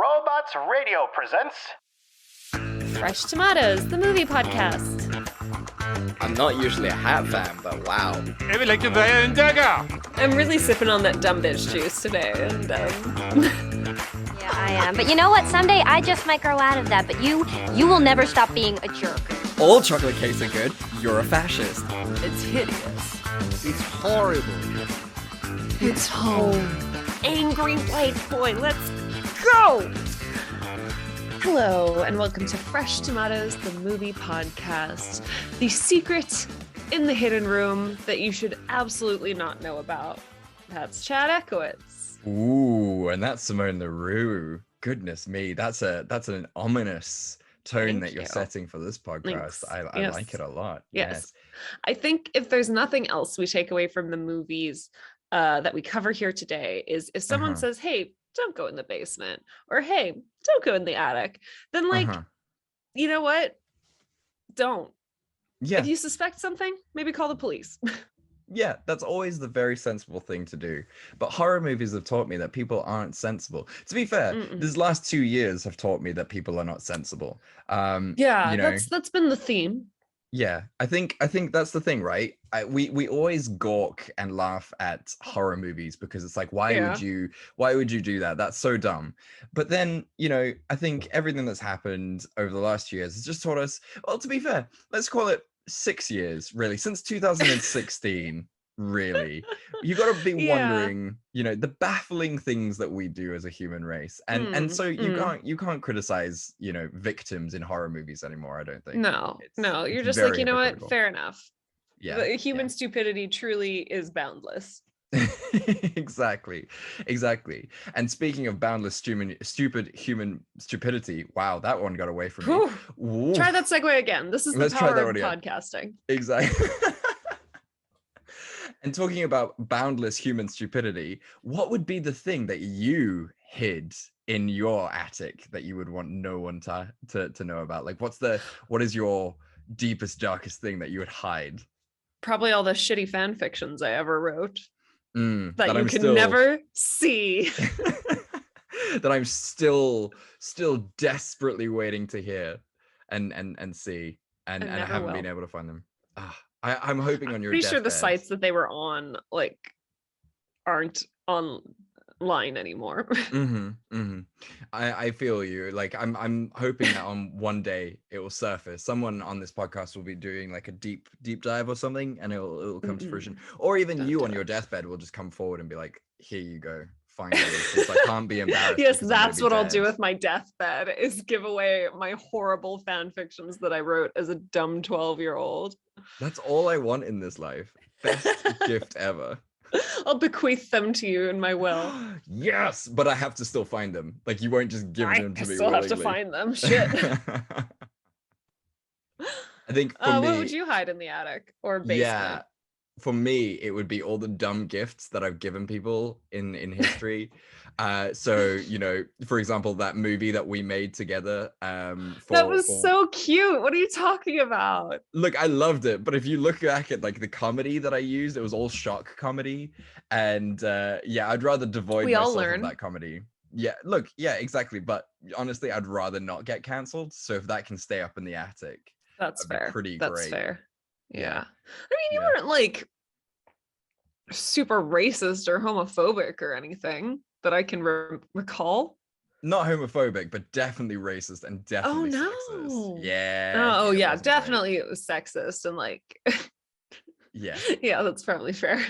Robots Radio presents Fresh Tomatoes, the movie podcast. I'm not usually a hat fan, but wow. Jeg vil ikke være en dagger. I'm really sipping on that dumb bitch juice today, and Yeah, I am. But you know what? Someday I just might grow out of that. But you will never stop being a jerk. All chocolate cakes are good. You're a fascist. it's hideous. It's horrible. It's home. Angry white boy, let's go! Hello, and welcome to Fresh Tomatoes, the movie podcast. The secret in the hidden room that you should absolutely not know about. That's Chad Ekowitz. Ooh, and that's Simone LaRue. Goodness me, that's an ominous tone Thank that you're you. setting for this podcast. Thanks. I Yes. like it a lot. Yes. I think if there's nothing else we take away from the movies that we cover here today is if someone says, hey, don't go in the basement, or hey, don't go in the attic, then you know what? Don't. Yeah. If you suspect something, maybe call the police. Yeah, that's always the very sensible thing to do. But horror movies have taught me that people aren't sensible. To be fair, these last 2 years have taught me that people are not sensible. Yeah, you know, that's been the theme. yeah, I think that's the thing, right? We always gawk and laugh at horror movies because it's like, why would you do that? That's so dumb. But then, you know, I think everything that's happened over the last few years has just taught us, well, to be fair, let's call it 6 years, really, since 2016. Really, you got to be wondering, you know, the baffling things that we do as a human race, and so you can't criticize, you know, victims in horror movies anymore. I don't think. No, you're it's just like, very you know what? hypocritical. Fair enough. Yeah, The human stupidity truly is boundless. exactly. And speaking of boundless stupid human stupidity, wow, that one got away from me. Ooh. Try that segue again. This is the Let's try power that of one again. podcasting. Exactly. And talking about boundless human stupidity, what would be the thing that you hid in your attic that you would want no one to know about? Like, what is your deepest, darkest thing that you would hide? Probably all the shitty fan fictions I ever wrote that you I'm can never see. that I'm still desperately waiting to hear and see, and I never haven't will. been able to find them. I'm hoping on your Pretty sure the deathbed. sites that they were on aren't online anymore. I feel you. Like I'm hoping that on one day it will surface. Someone on this podcast will be doing like a deep dive or something, and it'll come to fruition. Or even Don't you do on it. your deathbed will just come forward and be like, "Here you go, finally." Since I can't be embarrassed. Yes, because I'm gonna that's be what I'll dead. do with my deathbed, is give away my horrible fan fictions that I wrote as a dumb 12-year-old. That's all I want in this life. Best gift ever. I'll bequeath them to you in my will. Yes, but I have to still find them. Like, you won't just give them to I me. still have to willingly. find them. Shit. I think for me, what would you hide in the attic or basement? yeah, for me, it would be all the dumb gifts that I've given people in history. So, you know, for example, that movie that we made together. That was so cute. What are you talking about? Look, I loved it, but if you look back at like the comedy that I used, it was all shock comedy, and yeah, I'd rather devoid We all myself learn. of that comedy. Yeah, look, yeah, exactly. But honestly, I'd rather not get cancelled. So if that can stay up in the attic, That's that'd be fair. pretty That's great. fair. Yeah. Yeah. I mean, you Yeah. weren't like super racist or homophobic or anything that I can recall. Not homophobic, but definitely racist and definitely no. sexist. Yeah. Oh it yeah, wasn't great. definitely it was sexist and Yeah, yeah, that's probably fair.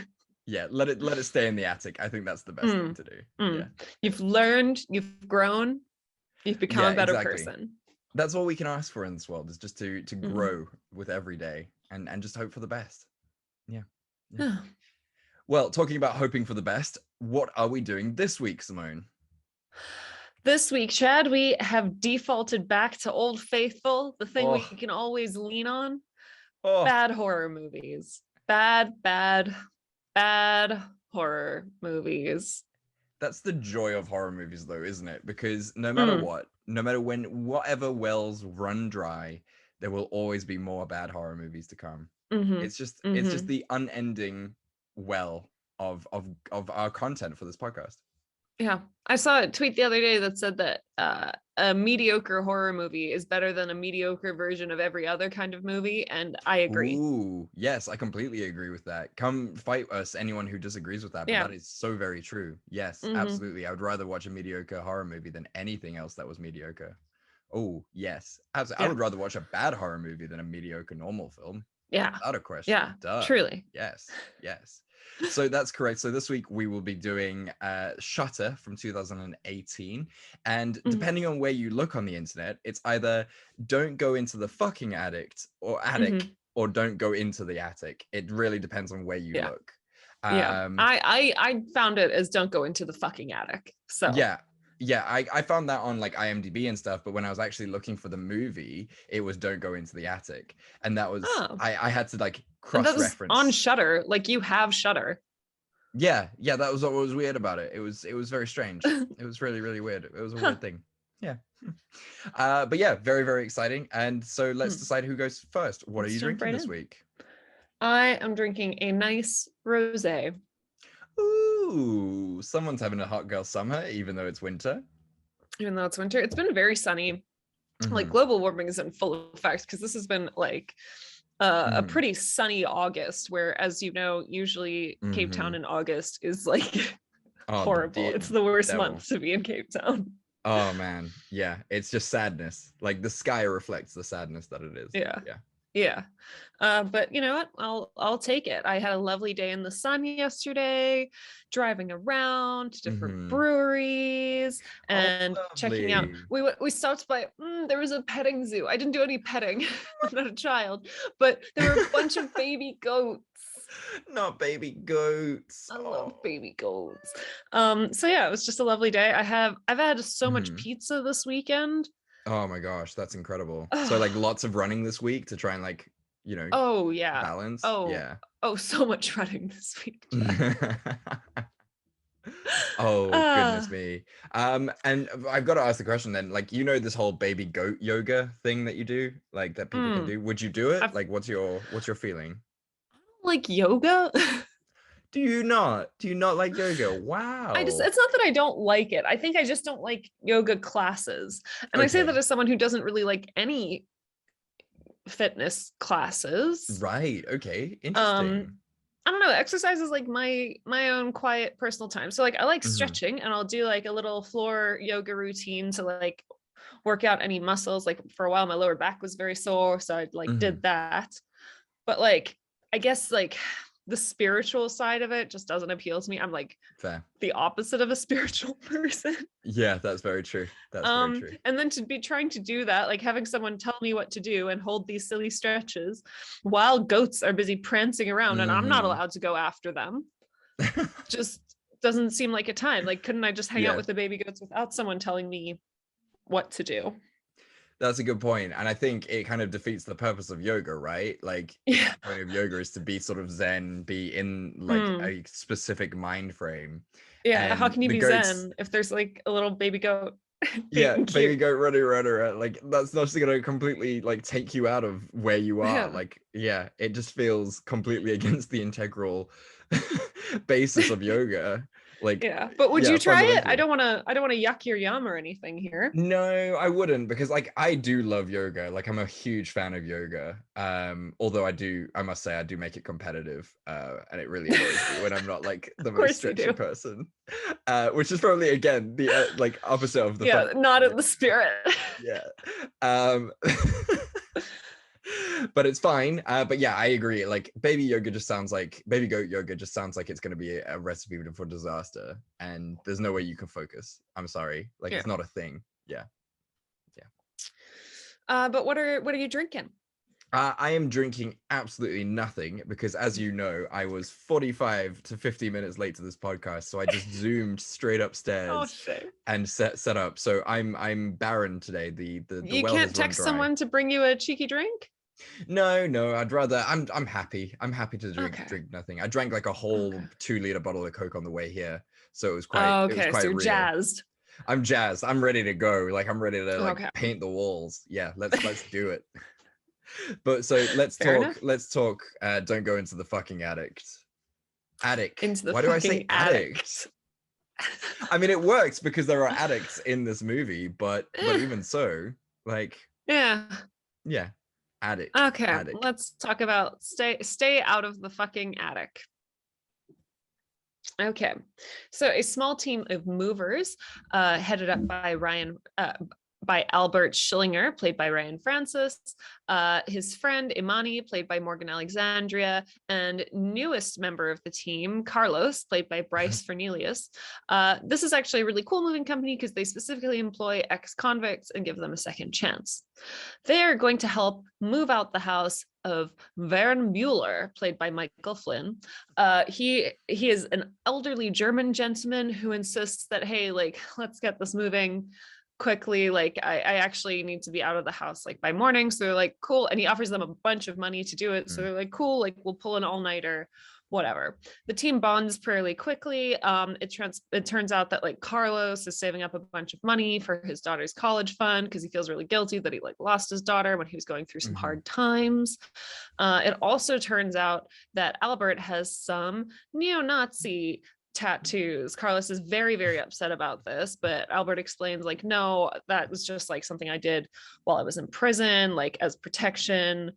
yeah. Let it stay in the attic. I think that's the best thing to do. Yeah. You've learned, you've grown, you've become Yeah, a better exactly. person. That's all we can ask for in this world, is just to Mm-hmm. grow with every day and just hope for the best. Yeah. Yeah. Well, talking about hoping for the best, what are we doing this week, Simone? This week, Chad, we have defaulted back to Old Faithful, the thing we Oh. can always lean on. Oh, Bad horror movies. Bad horror movies. that's the joy of horror movies, though, isn't it? Because no matter what, no matter whatever wells run dry, there will always be more bad horror movies to come. It's just the unending well of our content for this podcast. Yeah. I saw a tweet the other day that said that a mediocre horror movie is better than a mediocre version of every other kind of movie, and I agree. Ooh, yes, I completely agree with that. Come fight us, anyone who disagrees with that, but Yeah. that is so very true. Yes, Mhm. absolutely. I would rather watch a mediocre horror movie than anything else that was mediocre. Oh, yes. Absolutely. I Yeah. would rather watch a bad horror movie than a mediocre normal film. Yeah. Without a question. Yeah. Duh. Truly. Yes. Yes. So that's correct. So this week we will be doing Shutter from 2018. And depending on where you look on the internet, it's either don't go into the fucking attic or don't go into the attic. It really depends on where you look. Yeah. I found it as don't go into the fucking attic. So yeah, I found that on like IMDb and stuff, but when I was actually looking for the movie, it was don't go into the attic. And that was I had to like cross-reference on Shudder. Like you have Shudder. Yeah, that was what was weird about it. It was very strange. It was really, really weird. It was a weird thing. Yeah. But yeah, very, very exciting. And so let's decide who goes first. What are you drinking this week? I am drinking a nice rosé. Ooh, someone's having a hot girl summer, even though it's winter. Even though it's winter, it's been very sunny. Like global warming is in full effect because this has been like a pretty sunny August, where, as you know, usually Cape Town in August is like horrible. It's the worst month to be in Cape Town. Oh man, yeah, it's just sadness. Like the sky reflects the sadness that it is. Yeah. But you know what? I'll take it. I had a lovely day in the sun yesterday, driving around to different breweries and checking out. We stopped by. There was a petting zoo. I didn't do any petting. I'm not a child, but there were a bunch of baby goats. Not baby goats. I love baby goats. So yeah, it was just a lovely day. I've had so much pizza this weekend. Oh my gosh, that's incredible. So like lots of running this week to try and like, you know, balance. Oh, so much running this week. Oh goodness me. And I've got to ask the question then, like, you know, this whole baby goat yoga thing that you do, like that people can do. Would you do it? Like what's your feeling? Like yoga? Do you not like yoga? Wow. It's not that I don't like it. I think I just don't like yoga classes. And I say that as someone who doesn't really like any fitness classes. Right. Okay. Interesting. I don't know. Exercise is like my own quiet personal time. So like I like stretching, and I'll do like a little floor yoga routine to like work out any muscles. Like for a while my lower back was very sore, so I like did that. But like I guess like the spiritual side of it just doesn't appeal to me. I'm like the opposite of a spiritual person. Yeah, that's very true. That's very true. And then to be trying to do that, like having someone tell me what to do and hold these silly stretches while goats are busy prancing around and I'm not allowed to go after them. Just doesn't seem like a time. Like, couldn't I just hang out with the baby goats without someone telling me what to do? That's a good point. And I think it kind of defeats the purpose of yoga, right? Like the point of yoga is to be sort of zen, be in like a specific mind frame. Yeah. And how can you be zen if there's like a little baby goat? Baby goat running around. Like that's not just gonna completely like take you out of where you are. Like, it just feels completely against the integral basis of yoga. Like, but would you try it? I don't want to yuck your yum or anything here. No, I wouldn't, because like I do love yoga. Like I'm a huge fan of yoga. Although I must say I do make it competitive, and it really annoys me when I'm not like the most stretchy person. Which is probably again the like opposite of the not in the spirit. But it's fine. But yeah, I agree. Like baby goat yoga just sounds like it's going to be a recipe for disaster, and there's no way you can focus. I'm sorry, like it's not a thing. But what are you drinking? I am drinking absolutely nothing because, as you know, I was 45 to 50 minutes late to this podcast, so I just zoomed straight upstairs and set up. So I'm barren today. The you well can't text someone to bring you a cheeky drink? No, I'd rather. I'm happy. I'm happy to drink nothing. I drank like a whole 2-liter bottle of Coke on the way here, so it was quite. It was quite so you're real. Jazzed. I'm jazzed. I'm ready to go. Like I'm ready to paint the walls. Yeah, let's do it. But so let's talk. Don't go into the fucking attic. Why do I say addict? I mean, it works because there are addicts in this movie, but even so, like, Yeah. Attic. Okay, Attic. let's talk about stay out of the fucking attic. Okay, so a small team of movers, headed up by Albert Schillinger, played by Ryan Francis, his friend Imani, played by Morgan Alexandria, and newest member of the team, Carlos, played by Bryce Fernelius. This is actually a really cool moving company because they specifically employ ex-convicts and give them a second chance. They're going to help move out the house of Vern Mueller, played by Michael Flynn. He is an elderly German gentleman who insists that, hey, like, let's get this moving quickly. Like, I actually need to be out of the house like by morning. So they're like, cool. And he offers them a bunch of money to do it. So they're like, cool, like we'll pull an all-nighter, whatever. The team bonds fairly quickly. It turns out that like Carlos is saving up a bunch of money for his daughter's college fund because he feels really guilty that he like lost his daughter when he was going through some hard times. It also turns out that Albert has some neo-Nazi tattoos. Carlos is very, very upset about this, but Albert explains like, no, that was just like something I did while I was in prison, like as protection.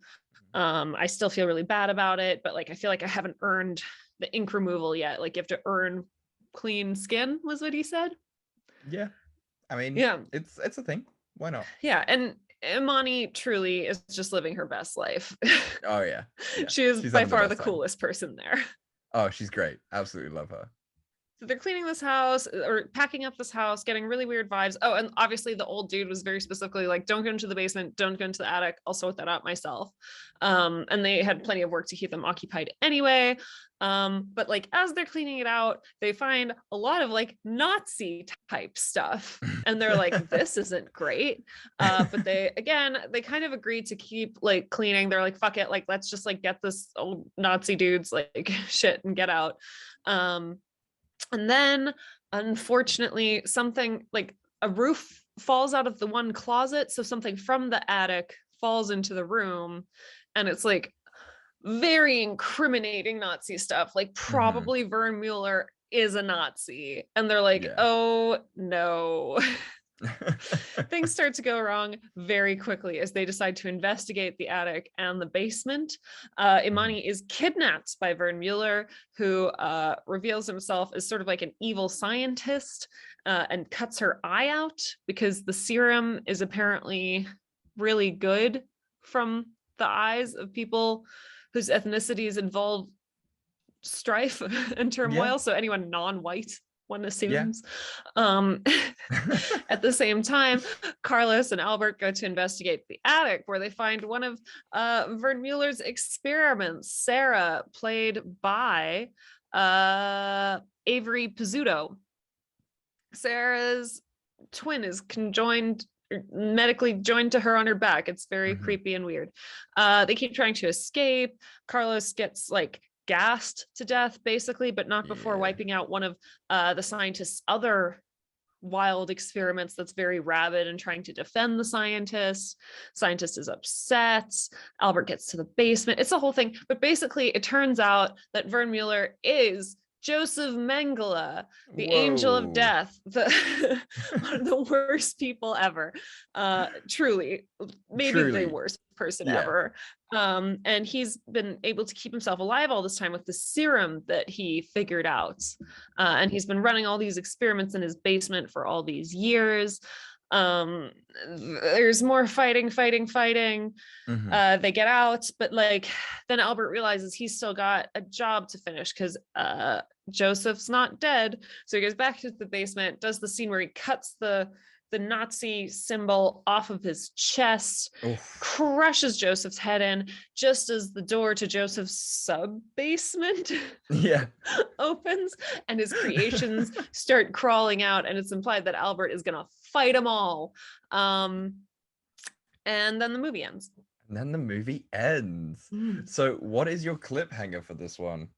I still feel really bad about it, but like I feel like I haven't earned the ink removal yet. Like you have to earn clean skin, was what he said. Yeah, I mean, yeah, it's a thing. Why not? Yeah, and Imani truly is just living her best life. Oh yeah. She is by far the coolest person there. Oh, she's great. Absolutely love her. So they're cleaning this house or packing up this house, getting really weird vibes. Oh, and obviously the old dude was very specifically like, don't go into the basement, don't go into the attic. I'll sort that out myself. And they had plenty of work to keep them occupied anyway. But like as they're cleaning it out, they find a lot of like Nazi type stuff. And they're like, this isn't great. But they kind of agreed to keep like cleaning. They're like, fuck it, like let's just like get this old Nazi dude's like shit and get out. And then, unfortunately, something like a roof falls out of the one closet. So something from the attic falls into the room. And it's like very incriminating Nazi stuff. Like probably Vern Mueller is a Nazi. And they're like, oh, no. Things start to go wrong very quickly as they decide to investigate the attic and the basement. Imani is kidnapped by Vern Mueller, who reveals himself as sort of like an evil scientist and cuts her eye out because the serum is apparently really good from the eyes of people whose ethnicities involve strife and turmoil. So anyone non-white, one assumes. At the same time, Carlos and Albert go to investigate the attic where they find one of Vern Mueller's experiments, Sarah, played by Avery Pizzuto. Sarah's twin is medically joined to her on her back. It's very creepy and weird. They keep trying to escape. Carlos gets like gassed to death basically, but not before wiping out one of the scientist's other wild experiments that's very rabid and trying to defend the scientist. Scientist is upset. Albert gets to the basement. It's a whole thing, but basically it turns out that Vern Mueller is Joseph Mengele, the angel of death, one of the worst people ever. Truly, maybe the worst person ever. And he's been able to keep himself alive all this time with the serum that he figured out. And he's been running all these experiments in his basement for all these years. There's more fighting. They get out, but like then Albert realizes he's still got a job to finish because Joseph's not dead. So he goes back to the basement, does the scene where he cuts the Nazi symbol off of his chest, crushes Joseph's head in just as the door to Joseph's sub-basement opens and his creations start crawling out, and it's implied that Albert is gonna fight them all. And then the movie ends. So what is your cliffhanger for this one?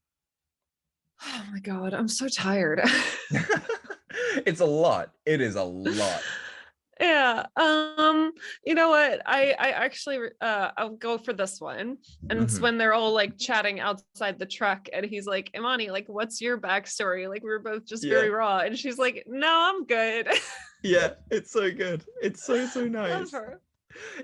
Oh my god, I'm so tired. It's a lot. It is a lot. Yeah. You know what? I actually I'll go for this one. And it's when they're all like chatting outside the truck and he's like, Imani, like, what's your backstory? Like, we were both just very raw. And she's like, no, I'm good. Yeah, it's so good. It's so nice. Love her.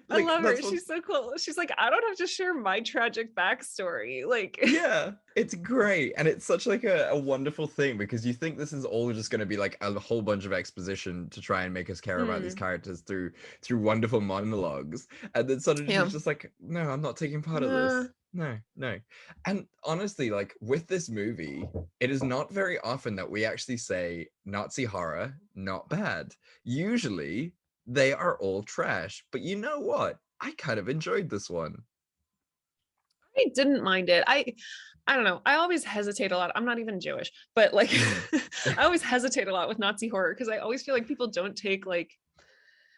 I Like, love her. that's what's- She's so cool. She's like, I don't have to share my tragic backstory. Like, yeah, it's great. And it's such like a wonderful thing because you think this is all just going to be like a whole bunch of exposition to try and make us care about these characters through wonderful monologues. And then suddenly she's just like, no, I'm not taking part of this. No. And honestly, like with this movie, it is not very often that we actually say Nazi horror, not bad. Usually they are all trash. But you know what? I kind of enjoyed this one. I didn't mind it. I don't know. I always hesitate a lot. I'm not even Jewish, but like I always hesitate a lot with Nazi horror because I always feel like people don't take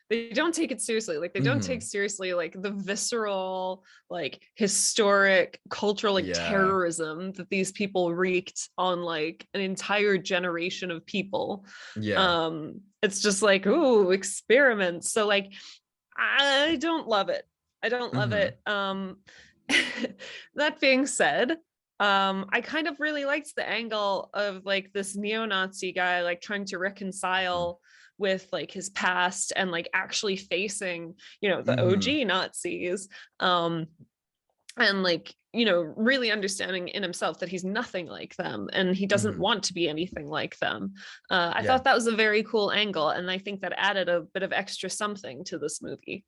they don't take it seriously. Like they don't take seriously like the visceral, like historic, cultural, like terrorism that these people wreaked on like an entire generation of people. Yeah. It's just like, ooh, experiments. So like, I don't love it. I don't love it. That being said, I kind of really liked the angle of like this neo-Nazi guy like trying to reconcile with like his past and like actually facing, you know, the OG Nazis, and like, you know, really understanding in himself that he's nothing like them and he doesn't want to be anything like them. I thought that was a very cool angle, and I think that added a bit of extra something to this movie.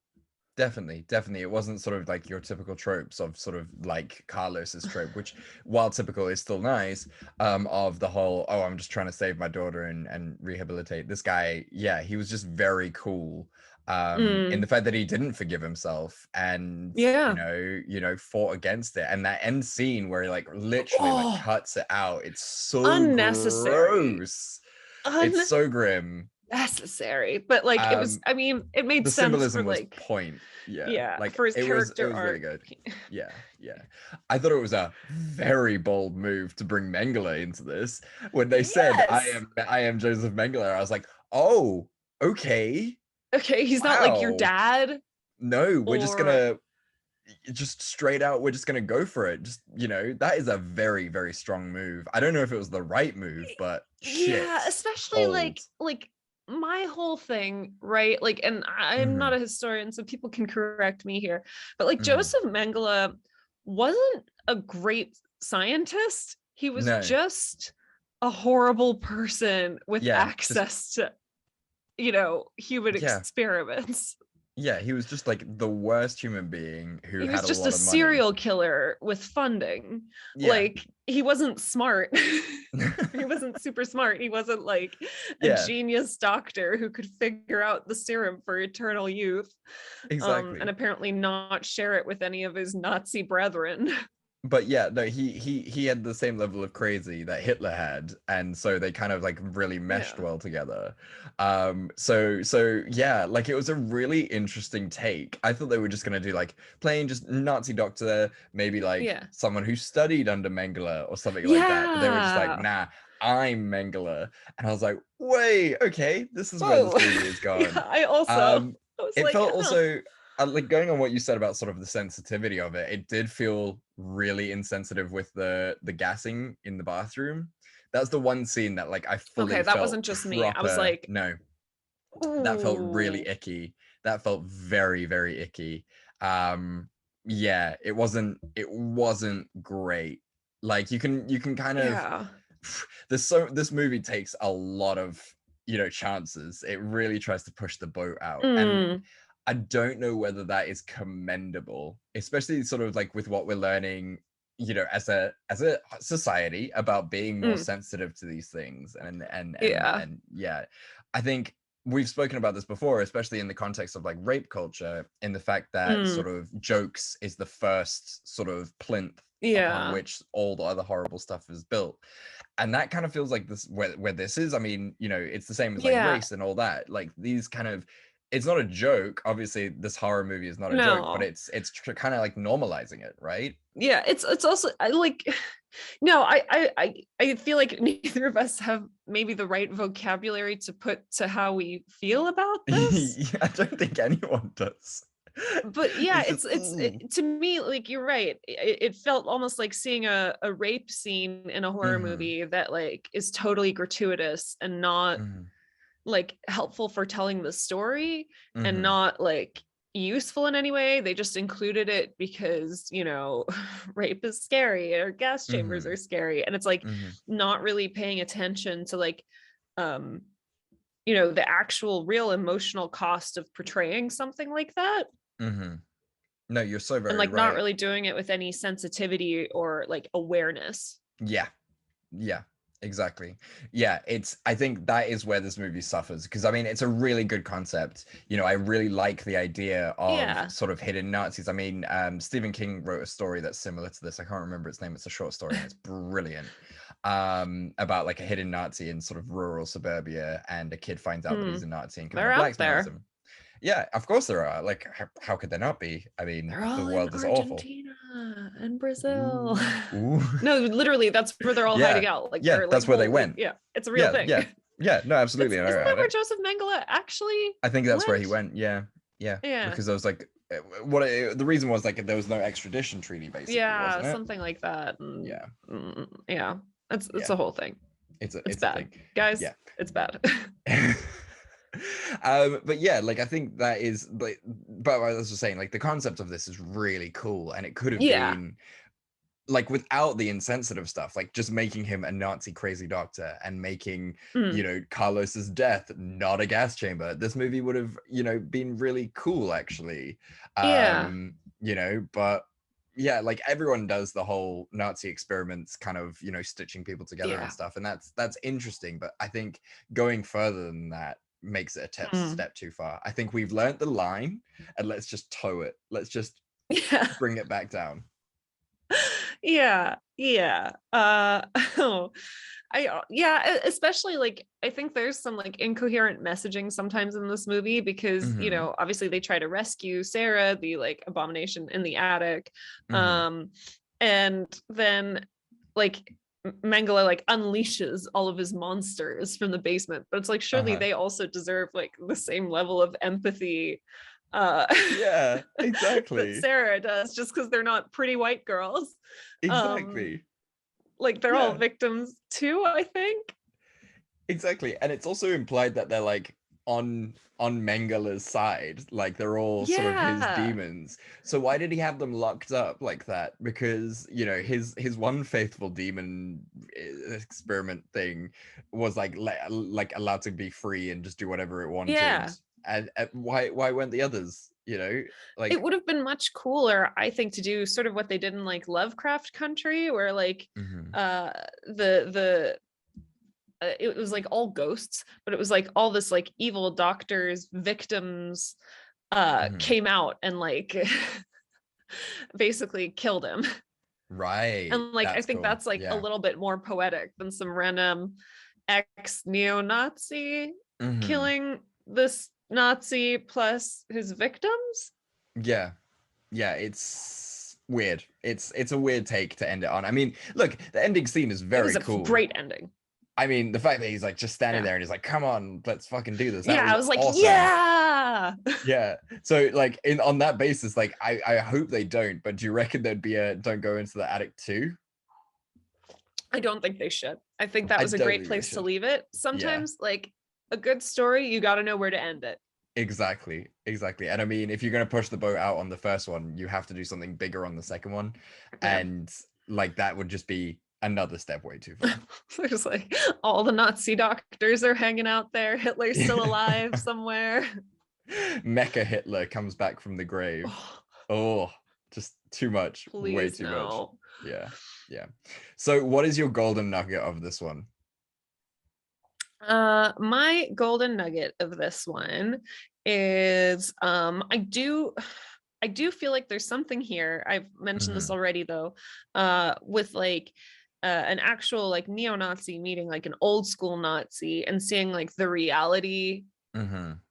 Definitely. It wasn't sort of like your typical tropes of sort of like Carlos's trope, which while typical is still nice, of the whole, oh, I'm just trying to save my daughter and rehabilitate this guy. Yeah, he was just very cool in the fact that he didn't forgive himself and you know fought against it. And that end scene where he like literally like cuts it out, it's so unnecessary. gross. It's so grim. Necessary, but like it was, I mean, it made the sense symbolism for like was point. Like for his character it was arc. really good. Yeah I thought it was a very bold move to bring Mengele into this. When they said I am Joseph Mengele, I was like, oh, okay, he's not like your dad. No, we're just gonna just straight out, we're just gonna go for it. Just, you know, that is a very, very strong move. I don't know if it was the right move, but shit, especially bold. like my whole thing, right? Like, and I'm not a historian, so people can correct me here, but like Joseph Mengele wasn't a great scientist. He was just a horrible person with access to, you know, human experiments. Yeah, he was just like the worst human being who he had was just a lot a of money. Serial killer with funding. Like he wasn't smart. He wasn't super smart. He wasn't like a genius doctor who could figure out the serum for eternal youth. Exactly. And apparently not share it with any of his Nazi brethren. But yeah, no, he had the same level of crazy that Hitler had, and so they kind of like really meshed well together. So yeah, like it was a really interesting take. I thought they were just gonna do like plain just Nazi doctor, maybe like someone who studied under Mengele or something like that. But they were just like, nah, I'm Mengele, and I was like, wait, okay, this is where this movie is gone. I also it like, felt also. Like going on what you said about sort of the sensitivity of it, it did feel really insensitive with the gassing in the bathroom. That's the one scene that like I fully that felt wasn't just me. I was like, no, that felt really icky. That felt very, very icky. Yeah, it wasn't great. Like you can kind of this movie takes a lot of, you know, chances. It really tries to push the boat out, and I don't know whether that is commendable, especially sort of like with what we're learning, you know, as a society about being more sensitive to these things. And I think we've spoken about this before, especially in the context of like rape culture, in the fact that sort of jokes is the first sort of plinth upon which all the other horrible stuff is built. And that kind of feels like this where this is. I mean, you know, it's the same as like race and all that. Like these kind of it's not a joke. Obviously, this horror movie is not a joke, but No. it's kind of like normalizing it, right? Yeah, it's also I like no, I feel like neither of us have maybe the right vocabulary to put to how we feel about this. I don't think anyone does. But yeah, It's just, to me, like, you're right. It felt almost like seeing a rape scene in a horror movie that like is totally gratuitous and not like helpful for telling the story and not like useful in any way. They just included it because, you know, rape is scary or gas chambers are scary, and it's like not really paying attention to like you know, the actual real emotional cost of portraying something like that. No, you're so very And like right. not really doing it with any sensitivity or like awareness. Yeah, exactly. Yeah, I think that is where this movie suffers, because I mean, it's a really good concept. You know, I really like the idea of sort of hidden Nazis. I mean, Stephen King wrote a story that's similar to this. I can't remember its name. It's a short story and it's brilliant. About like a hidden Nazi in sort of rural suburbia, and a kid finds out that he's a Nazi and kind They're of out blackmails there. him. Yeah, of course there are. Like, how could there not be? I mean, They're all the world in is awful. Argentina and Brazil. Ooh. No, literally, that's where they're all hiding out. Like, they're, like, that's where they whole- went. Yeah, it's a real thing. Yeah. No, absolutely. Isn't that where Joseph Mengele actually? I think that's where he went. Yeah. Because there was like, the reason was like there was no extradition treaty, basically. Yeah, wasn't it? something like that. And, Yeah. Yeah, it's a whole thing. It's bad, guys. Yeah, it's bad. But yeah, like I think that is like, but I was just saying, like the concept of this is really cool, and it could have been like without the insensitive stuff, like just making him a Nazi crazy doctor and making you know, Carlos's death not a gas chamber. This movie would have, you know, been really cool actually. You know, but yeah, like everyone does the whole Nazi experiments kind of, you know, stitching people together and stuff, and that's interesting, but I think going further than that makes it a step too far. I think we've learned the line, and let's just toe it. Let's just bring it back down. Especially like I think there's some like incoherent messaging sometimes in this movie, because you know, obviously they try to rescue Sarah, the like abomination in the attic, and then like Mengele like unleashes all of his monsters from the basement, but it's like surely they also deserve like the same level of empathy yeah, exactly. that Sarah does, just because they're not pretty white girls. Exactly. Like they're all victims too, I think. Exactly. And it's also implied that they're like on Mengele's side, like they're all sort of his demons. So why did he have them locked up like that? Because, you know, his one faithful demon experiment thing was like allowed to be free and just do whatever it wanted. And why weren't the others, you know? Like it would have been much cooler, I think, to do sort of what they did in like Lovecraft Country, where like it was like all ghosts, but it was like all this like evil doctors, victims came out and like basically killed him. Right. And like I think that's like a little bit more poetic than some random ex-neo-Nazi killing this Nazi plus his victims. Yeah, it's weird. It's a weird take to end it on. I mean, look, the ending scene is very cool. Great ending. I mean, the fact that he's like just standing there and he's like, "Come on, let's fucking do this." I was like, awesome. yeah. So like on that basis, like I hope they don't. But do you reckon there'd be a don't go into the attic too? I don't think they should. I think that was a great place to leave it. Sometimes like a good story, you got to know where to end it. Exactly. And I mean, if you're going to push the boat out on the first one, you have to do something bigger on the second one. And like that would just be another step way too far. There's like all the Nazi doctors are hanging out there. Hitler's still alive somewhere. Mecha Hitler comes back from the grave. Oh, just too much. Please, way too much. Yeah. So what is your golden nugget of this one? My golden nugget of this one is I do feel like there's something here. I've mentioned this already though, with like an actual like neo-Nazi meeting like an old school Nazi and seeing like the reality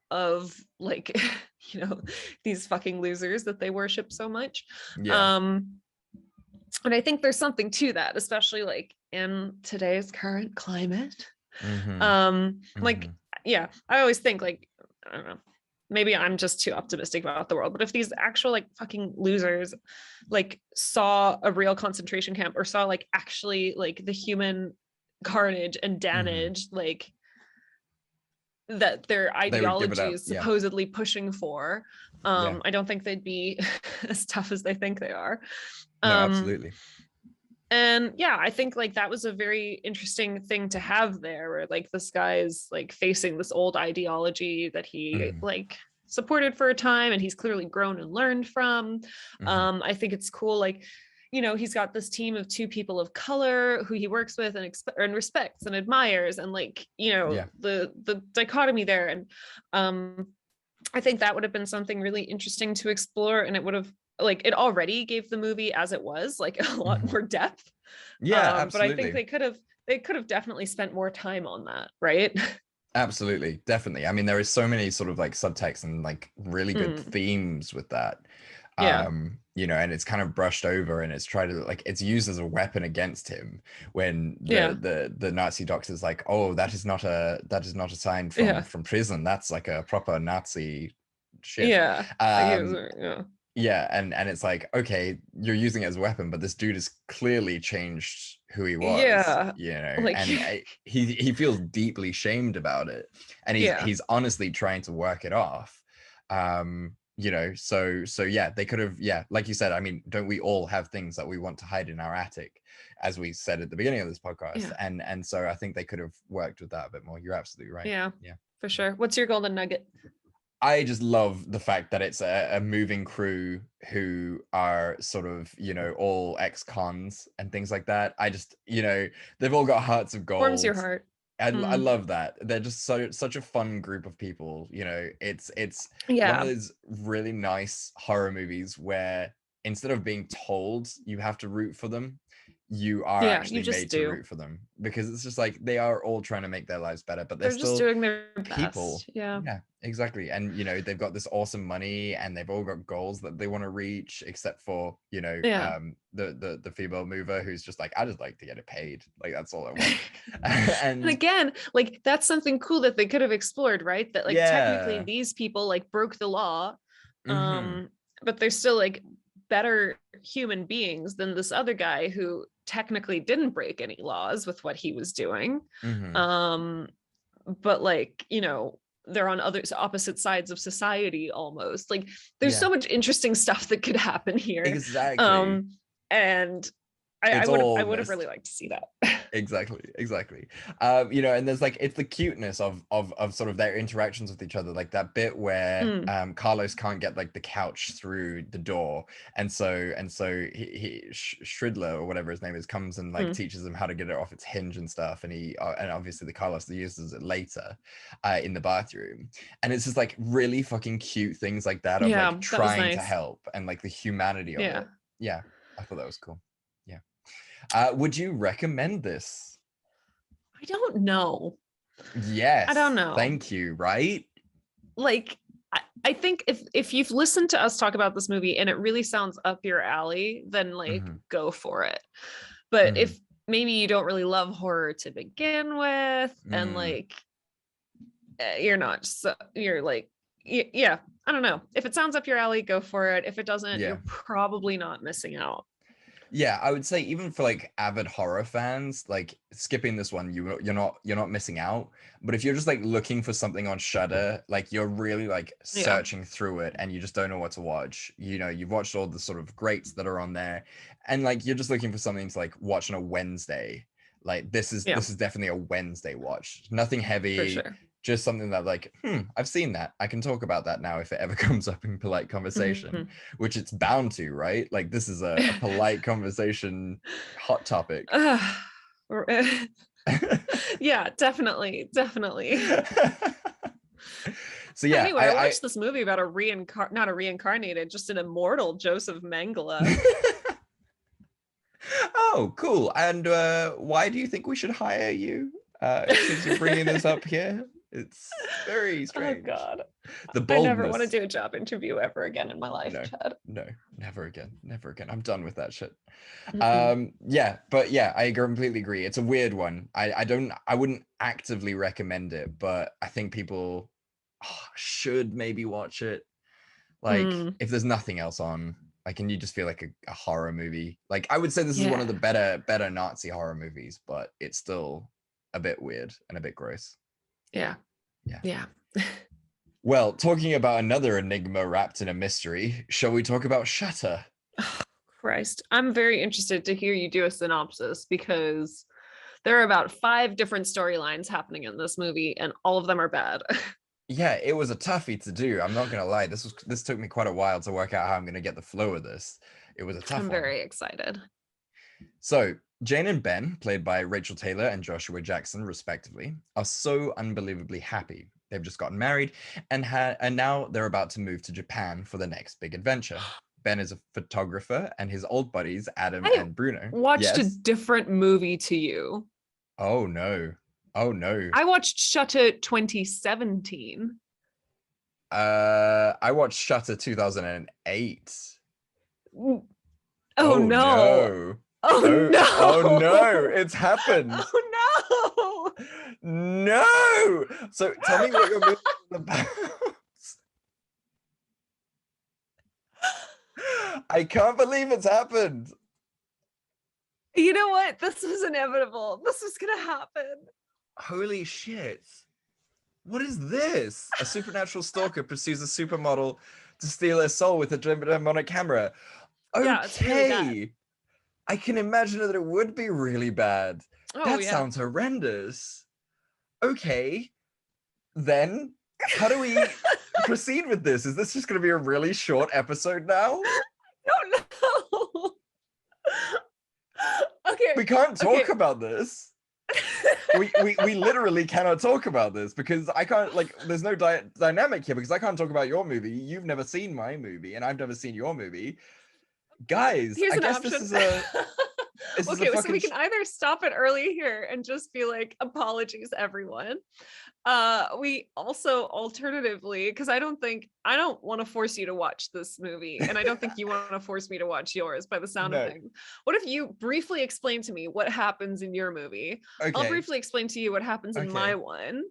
of like these fucking losers that they worship so much. Yeah. And I think there's something to that, especially like in today's current climate. Like, yeah, I always think like, I don't know, maybe I'm just too optimistic about the world, but if these actual like fucking losers like saw a real concentration camp, or saw like actually like the human carnage and damage like that their ideology is supposedly pushing for, I don't think they'd be as tough as they think they are. No, absolutely. And yeah, I think like that was a very interesting thing to have there, where like this guy is like facing this old ideology that he like supported for a time, and he's clearly grown and learned from. I think it's cool, like, he's got this team of 2 people of color who he works with and respects and admires, and like, the dichotomy there. And I think that would have been something really interesting to explore, and it would have, like, it already gave the movie as it was like a lot more depth. Absolutely. But I think they could have definitely spent more time on that, right? Absolutely, definitely. I mean, there is so many sort of like subtext and like really good themes with that. And it's kind of brushed over, and it's tried to like, it's used as a weapon against him when the Nazi doctor's like, oh, that is not a sign from prison, that's like a proper Nazi shit. And it's like, okay, you're using it as a weapon, but this dude has clearly changed who he was. Like, and he feels deeply shamed about it, and he's honestly trying to work it off. So yeah, they could have, like you said, I mean, don't we all have things that we want to hide in our attic, as we said at the beginning of this podcast? And so I think they could have worked with that a bit more. You're absolutely right. Yeah, for sure. What's your golden nugget? I just love the fact that it's a moving crew who are sort of, all ex-cons and things like that. I just, they've all got hearts of gold. Warms your heart. I love that. They're just such a fun group of people. It's one of those really nice horror movies where instead of being told you have to root for them, you are actually made to root for them, because it's just like they are all trying to make their lives better, but they're still just doing their people. Best. Yeah, exactly. And they've got this awesome money, and they've all got goals that they want to reach, except for the female mover who's just like, I just like to get it paid, like that's all I want. and again, like that's something cool that they could have explored, right? That like technically these people like broke the law, but they're still like better human beings than this other guy who technically didn't break any laws with what he was doing. But like, they're on opposite sides of society almost. Like there's so much interesting stuff that could happen here. Exactly. And I would have really liked to see that. Exactly. And there's like, it's the cuteness of sort of their interactions with each other, like that bit where Carlos can't get like the couch through the door, and so he Shridler or whatever his name is comes and like teaches him how to get it off its hinge and stuff, and and obviously the Carlos uses it later in the bathroom, and it's just like really fucking cute things like that of like trying to help, and like the humanity of it. I thought that was cool. Would you recommend this? I don't know. Yes. I don't know. Thank you. Right? Like, I think if you've listened to us talk about this movie and it really sounds up your alley, then like go for it. But if maybe you don't really love horror to begin with, and like you're not, so you're like, I don't know. If it sounds up your alley, go for it. If it doesn't, you're probably not missing out. Yeah, I would say even for like avid horror fans, like skipping this one, you're not missing out. But if you're just like looking for something on Shudder, like you're really like searching through it and you just don't know what to watch. You've watched all the sort of greats that are on there, and like you're just looking for something to like watch on a Wednesday. Like this is definitely a Wednesday watch. Nothing heavy. For sure. Just something that like, I've seen that. I can talk about that now if it ever comes up in polite conversation, which it's bound to, right? Like this is a polite conversation hot topic. Yeah, definitely. So yeah, anyway, I watched this movie about not a reincarnated, just an immortal Joseph Mengele. Oh, cool. And why do you think we should hire you? Since you're bringing this up here? It's very Oh strange. God. The I never want to boldness. do a job interview ever again in my life, No, Chad. no, never again, never again. I'm done with that shit. Mm-mm. Yeah, but yeah, I completely agree. It's a weird one. I wouldn't actively recommend it, but I think people should maybe watch it. Like, Mm, if there's nothing else on, like, and you just feel like a horror movie. Like, I would say this is one of the yeah. better Nazi horror movies, but it's still a bit weird and a bit gross. Yeah. Yeah. Yeah. Well, talking about another enigma wrapped in a mystery, shall we talk about Shutter? Christ. I'm very interested to hear you do a synopsis because there are about 5 different storylines happening in this movie and all of them are bad. Yeah, it was a toughie to do. I'm not gonna lie. This took me quite a while to work out how I'm gonna get the flow of this. It was a tough I'm one. very excited. So Jane and Ben, played by Rachel Taylor and Joshua Jackson, respectively, are so unbelievably happy. They've just gotten married and now they're about to move to Japan for the next big adventure. Ben is a photographer, and his old buddies Adam I and Bruno. watched a Yes. different movie to you. Oh no. Oh no. I watched Shutter 2017. I watched Shutter 2008. Oh no. Oh no. Oh no. Oh no, it's happened. Oh no. No. So tell me what your movie is about. I can't believe it's happened. You know what? This was inevitable. This was gonna happen. Holy shit. What is this? A supernatural stalker pursues a supermodel to steal her soul with a demonic camera. Okay. Yeah, it's really bad. I can imagine that it would be really bad. Oh, That yeah. sounds horrendous. Okay. Then how do we proceed with this? Is this just going to be a really short episode now? No. Okay. We can't talk Okay. about this. we literally cannot talk about this because I can't, like, there's no dynamic here because I can't talk about your movie. You've never seen my movie and I've never seen your movie. Guys, Here's I an guess option. this is a Okay, so fucking we can either stop it early here and just be like, apologies, everyone. We also alternatively, because I don't want to force you to watch this movie, and I don't think you want to force me to watch yours by the sound No. of things. What if you briefly explain to me what happens in your movie? I'll Okay. briefly explain to you what happens in Okay. my one.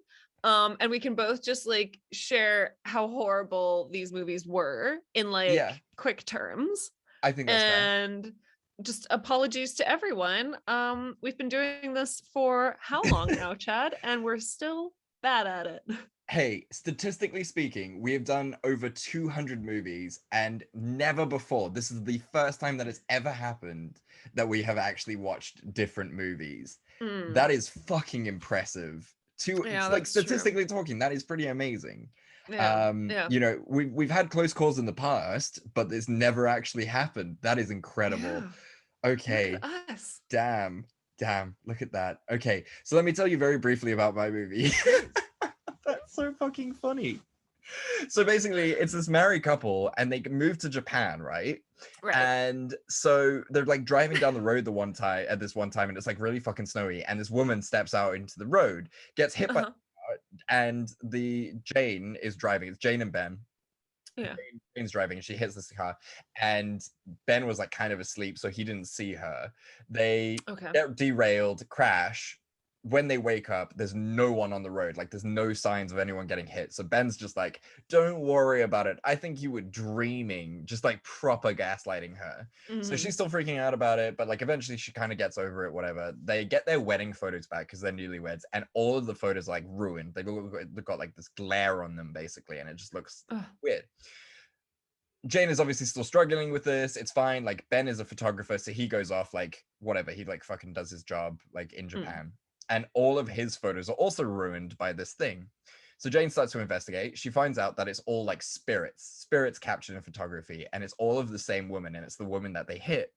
And we can both just like share how horrible these movies were in like Yeah. quick terms. I think that's fair. And just apologies to everyone. We've been doing this for how long now, Chad? And we're still bad at it. Hey, statistically speaking, we have done over 200 movies and never before, this is the first time that it's ever happened that we have actually watched different movies. Mm. That is fucking impressive. Yeah, Like, that's true. statistically talking, that is pretty amazing. Yeah, yeah. You know, we've had close calls in the past, but this never actually happened. That is incredible. Yeah. Okay. Look at us. Damn, look at that. Okay, so let me tell you very briefly about my movie. That's so fucking funny. So basically, it's this married couple and they move to Japan, right? Right. And so they're like driving down the road this one time, and it's like really fucking snowy, and this woman steps out into the road, gets hit by, and Jane is driving. It's Jane and Ben. Yeah. Jane's driving and she hits this car, and Ben was like kind of asleep, so he didn't see her. They get derailed, crash. When they wake up, there's no one on the road. Like, there's no signs of anyone getting hit. So Ben's just like, don't worry about it. I think you were dreaming, just like proper gaslighting her. So she's still freaking out about it, but like eventually she kind of gets over it, whatever. They get their wedding photos back because they're newlyweds, and all of the photos are like ruined. They've got like this glare on them basically, and it just looks weird. Jane is obviously still struggling with this. It's fine. Like, Ben is a photographer, so he goes off, like, whatever. He like fucking does his job like in Japan. And all of his photos are also ruined by this thing. So Jane starts to investigate. She finds out that it's all like spirits captured in photography, and it's all of the same woman, and it's the woman that they hit.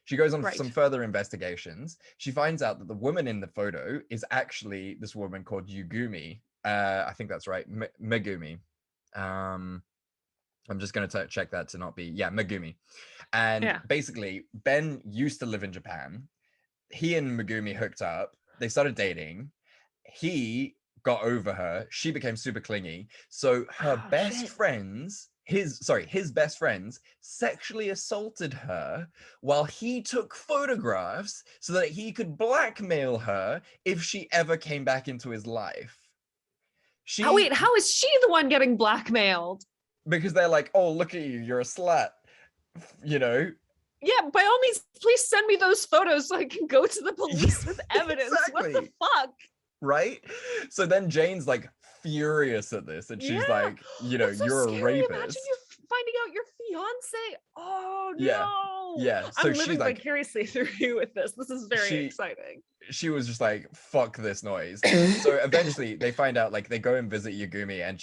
She goes on some further investigations. She finds out that the woman in the photo is actually this woman called Yugumi. I think that's right, Megumi. I'm just going to check that to not be, Megumi. And basically, Ben used to live in Japan. He and Megumi hooked up. They started dating. He got over her. She became super clingy. So her best friends, his best friends sexually assaulted her while he took photographs so that he could blackmail her if she ever came back into his life. Wait, how is she the one getting blackmailed? Because they're like, oh, look at you, you're a slut, you know? Yeah, by all means, please send me those photos so I can go to the police with evidence. Exactly. What the fuck? Right? So then Jane's like furious at this, and she's like, you know, That's so you're scary. a rapist. Imagine you finding out your fiance. Oh Yeah. no. Yeah. So I'm she's living like, vicariously through you with this. This is very exciting. She was just like, fuck this noise. So eventually they find out, like, they go and visit Megumi, and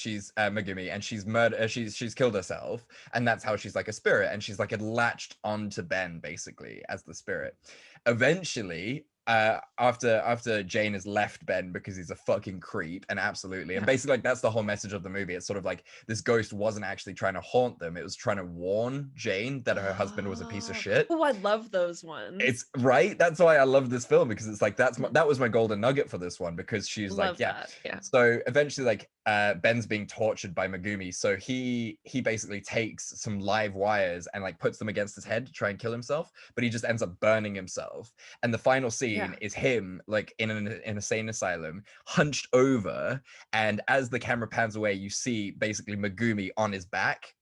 she's murdered, she's killed herself, and that's how she's like a spirit, and she's like latched onto Ben basically as the spirit. Eventually, after Jane has left Ben because he's a fucking creep, and and basically, like, that's the whole message of the movie. It's sort of like this ghost wasn't actually trying to haunt them, it was trying to warn Jane that her husband was a piece of shit. Oh, I love those ones. It's right, that's why I love this film, because it's like that was my golden nugget for this one, because she's love like, yeah. that. So eventually, like, Ben's being tortured by Megumi, so he basically takes some live wires and like puts them against his head to try and kill himself, but he just ends up burning himself. And the final scene is him like in an insane asylum, hunched over, and as the camera pans away, you see basically Megumi on his back,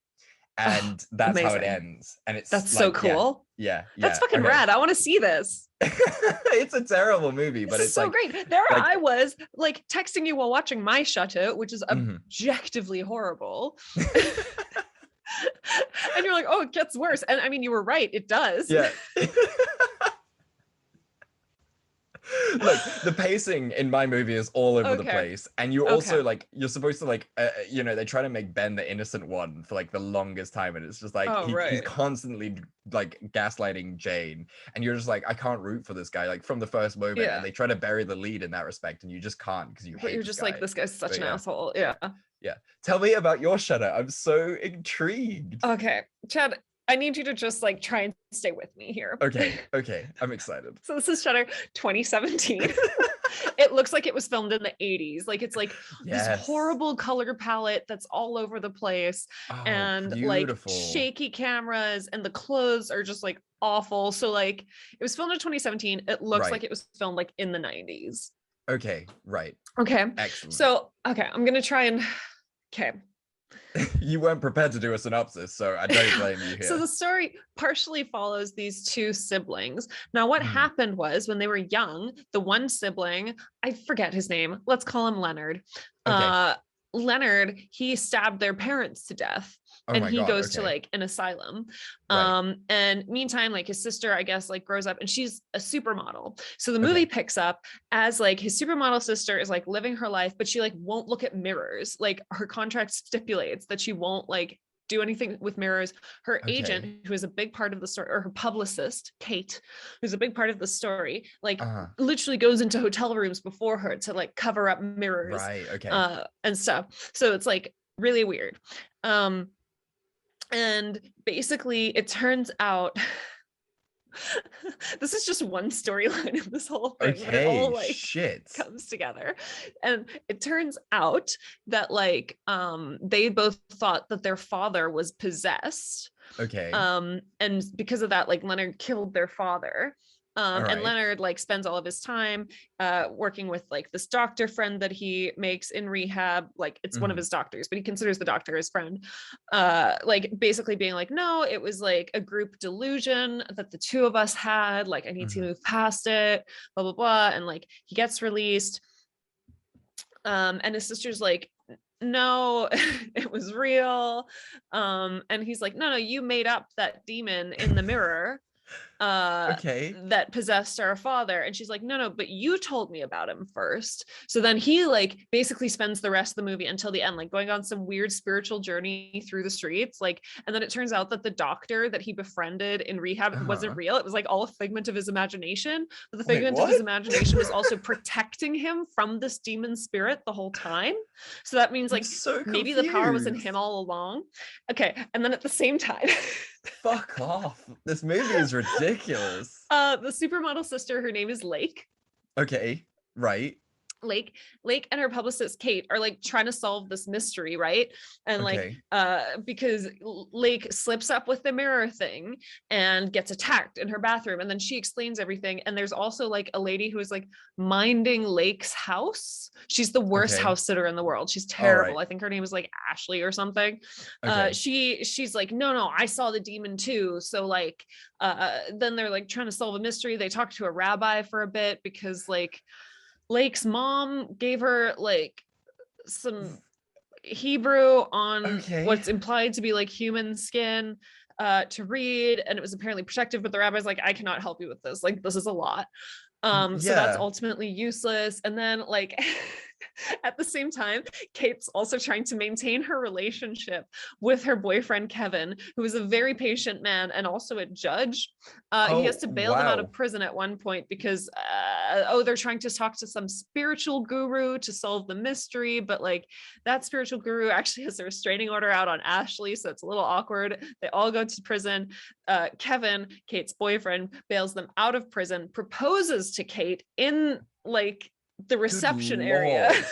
and that's amazing. how it ends. And that's like, so cool. Yeah. That's fucking rad. I want to see this. It's a terrible movie, but it's so like, great. There like, I was like texting you while watching my shutout, which is objectively horrible. And you're like, oh, it gets worse. And I mean, you were right. It does. Yeah. Look, the pacing in my movie is all over the place, and you're also like, you're supposed to like, you know, they try to make Ben the innocent one for like the longest time, and it's just like he's constantly like gaslighting Jane, and you're just like, I can't root for this guy like from the first moment, and they try to bury the lead in that respect, and you just can't, because you hate. But you're just like, this guy's such an asshole. Yeah. Tell me about your shutter. I'm so intrigued. Okay, Chad, I need you to just like try and stay with me here. Okay, I'm excited. So this is Shutter 2017. It looks like it was filmed in the 80s. Like it's like this horrible color palette that's all over the place, and beautiful. Like shaky cameras, and the clothes are just like awful. So like it was filmed in 2017. It looks like it was filmed like in the 90s. Okay, right. Okay. Excellent. So I'm gonna try and You weren't prepared to do a synopsis, so I don't blame you here. So the story partially follows these two siblings. Now, what happened was when they were young, the one sibling, I forget his name, let's call him Leonard. Okay. Leonard, he stabbed their parents to death, and he goes to like an asylum. And meantime, like his sister, I guess, like grows up, and she's a supermodel. So the movie picks up as like his supermodel sister is like living her life, but she like won't look at mirrors. Like her contract stipulates that she won't like do anything with mirrors. Her agent, who is a big part of the story, or her publicist, Kate, who's a big part of the story, like literally goes into hotel rooms before her to like cover up mirrors, and stuff. So it's like really weird. And basically it turns out this is just one storyline of this whole thing, but it all like comes together. And it turns out that like they both thought that their father was possessed, and because of that, like Leonard killed their father. And Leonard like spends all of his time working with like this doctor friend that he makes in rehab. Like it's one of his doctors, but he considers the doctor his friend. Like basically being like, no, it was like a group delusion that the two of us had. Like I need to move past it, blah, blah, blah. And like he gets released. And his sister's like, no, it was real. And he's like, no, you made up that demon in the mirror that possessed our father. And she's like, no, but you told me about him first. So then he like basically spends the rest of the movie until the end like going on some weird spiritual journey through the streets, like, and then it turns out that the doctor that he befriended in rehab wasn't real. It was like all a figment of his imagination, but the figment of his imagination was also protecting him from this demon spirit the whole time. So that means like maybe the power was in him all along. And then at the same time fuck off, this movie is ridiculous. The supermodel sister, her name is Lake. Lake and her publicist Kate are like trying to solve this mystery, right? And because Lake slips up with the mirror thing and gets attacked in her bathroom, and then she explains everything. And there's also like a lady who is like minding Lake's house. She's the worst house sitter in the world. She's terrible. I think her name is like Ashley or something. She's like, no, I saw the demon too. So like then they're like trying to solve a mystery. They talk to a rabbi for a bit because like Lake's mom gave her like some Hebrew on what's implied to be like human skin to read, and it was apparently protective, but the rabbi's like, I cannot help you with this, like this is a lot. So that's ultimately useless. And then like at the same time, Kate's also trying to maintain her relationship with her boyfriend Kevin, who is a very patient man and also a judge. He has to bail them out of prison at one point because they're trying to talk to some spiritual guru to solve the mystery, but like that spiritual guru actually has a restraining order out on Ashley, so it's a little awkward. They all go to prison. Kevin, Kate's boyfriend, bails them out of prison, proposes to Kate in like the reception area. And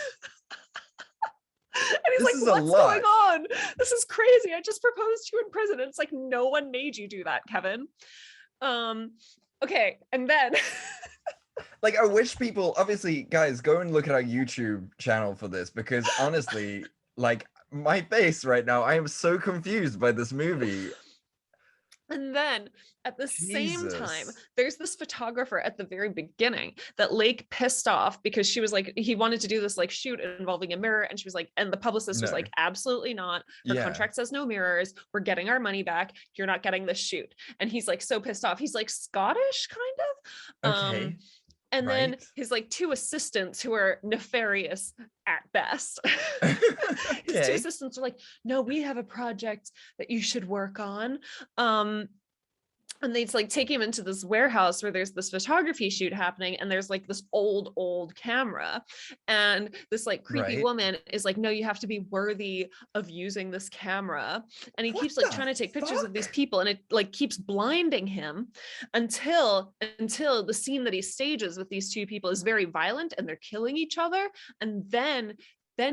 he's like, what's going on? This is crazy. I just proposed to you in prison. And it's like, no one made you do that, Kevin. Okay, and then like I wish people, obviously guys, go and look at our YouTube channel for this, because honestly, like my face right now, I am so confused by this movie. And then at the same time, there's this photographer at the very beginning that Lake pissed off because she was like, he wanted to do this like shoot involving a mirror. And she was like, and the publicist was like, absolutely not. Her contract says no mirrors. We're getting our money back. You're not getting this shoot. And he's like so pissed off. He's like Scottish kind of. And then his like two assistants who are nefarious at best. His two assistants are like, no, we have a project that you should work on. And they like take him into this warehouse where there's this photography shoot happening, and there's like this old camera, and this like creepy woman is like, no, you have to be worthy of using this camera. And he keeps like trying to take pictures of these people, and it like keeps blinding him until the scene that he stages with these two people is very violent and they're killing each other. And then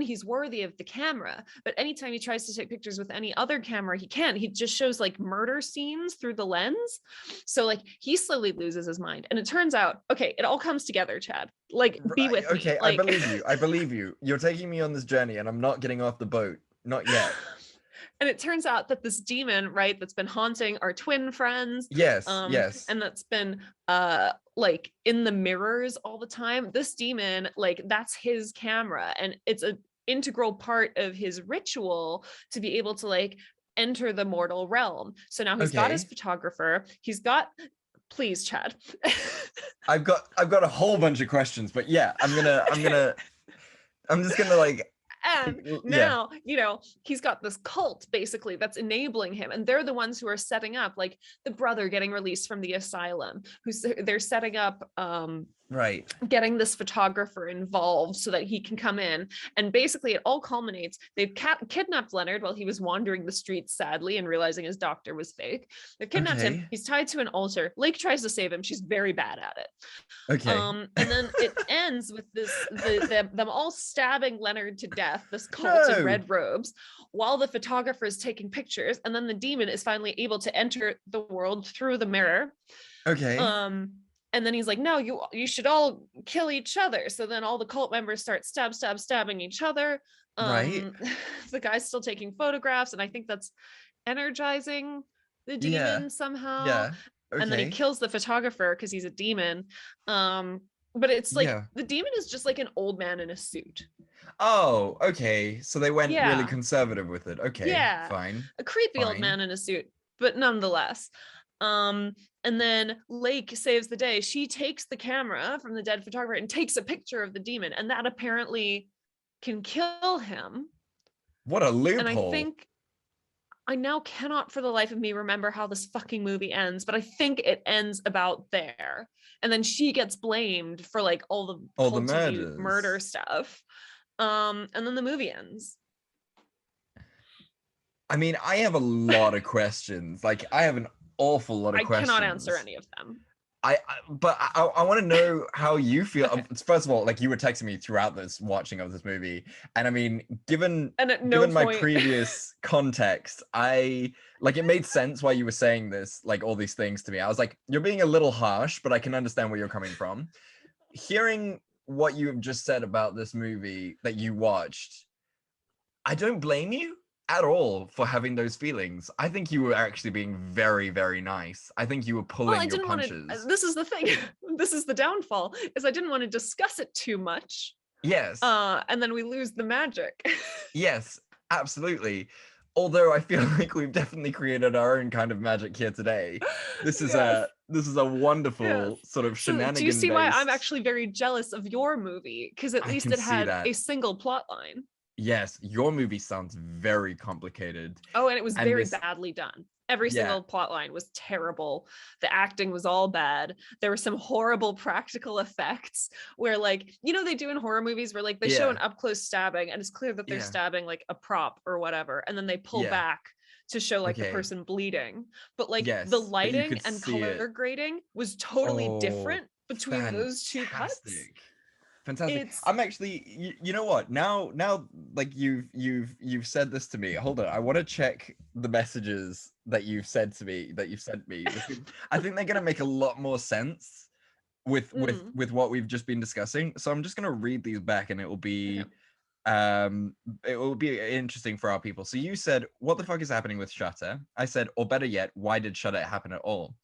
he's worthy of the camera. But anytime he tries to take pictures with any other camera, he just shows like murder scenes through the lens. So like he slowly loses his mind. And it turns out, okay, it all comes together, Chad. Like, be with me. Okay, like, I believe you. You're taking me on this journey and I'm not getting off the boat. Not yet. And it turns out that this demon, right, that's been haunting our twin friends. Yes. And that's been like in the mirrors all the time. This demon, like that's his camera, and it's an integral part of his ritual to be able to like enter the mortal realm. So now he's got his photographer. He's got, please, Chad. I've got a whole bunch of questions, but yeah, I'm just gonna like. And now, you know, he's got this cult basically that's enabling him. And they're the ones who are setting up, like the brother getting released from the asylum, they're setting up, getting this photographer involved so that he can come in. And basically it all culminates. They've kidnapped Leonard while he was wandering the streets, sadly, and realizing his doctor was fake. They've kidnapped him. He's tied to an altar. Lake tries to save him. She's very bad at it. And then it ends with them all stabbing Leonard to death, this cult in red robes, while the photographer is taking pictures. And then the demon is finally able to enter the world through the mirror. And then he's like, no, you should all kill each other. So then all the cult members start stabbing each other. The guy's still taking photographs, and I think that's energizing the demon somehow. And then he kills the photographer because he's a demon. But it's like the demon is just like an old man in a suit. Oh, okay. So they went really conservative with it. Okay, fine. A creepy old man in a suit, but nonetheless. And then Lake saves the day. She takes the camera from the dead photographer and takes a picture of the demon, and that apparently can kill him. What a loophole. And I think I now cannot for the life of me remember how this fucking movie ends, but I think it ends about there. And then she gets blamed for like all the murder stuff. And then the movie ends. I mean, I have a lot of questions. Like, I have an awful lot of questions. I cannot answer any of them. I want to know how you feel. First of all, like you were texting me throughout this watching of this movie, and I mean, given my previous context, I like it made sense why you were saying this, like all these things to me. I was like, you're being a little harsh, but I can understand where you're coming from. Hearing what you have just said about this movie that you watched, I don't blame you at all for having those feelings. I think you were actually being very, very nice. I think you were pulling your punches. This is the thing. This is the downfall, is I didn't want to discuss it too much. Yes. And then we lose the magic. Yes, absolutely. Although I feel like we've definitely created our own kind of magic here today. This is a wonderful sort of shenanigan. Do you see why I'm actually very jealous of your movie? Because at least it had a single plot line. Yes, your movie sounds very complicated. Oh, and it was very badly done. Every single plot line was terrible. The acting was all bad. There were some horrible practical effects where, like, you know, they do in horror movies where like they show an up close stabbing and it's clear that they're stabbing like a prop or whatever. And then they pull back to show like the person bleeding. But like the lighting and color grading was totally different between those two cuts. Fantastic. I'm actually, you know what? Now, like you've said this to me. Hold on, I want to check the messages that you've said to me, that you've sent me. I think they're gonna make a lot more sense with what we've just been discussing. So I'm just gonna read these back, and it will be interesting for our people. So you said, "What the fuck is happening with Shutter?" I said, or better yet, why did Shutter happen at all?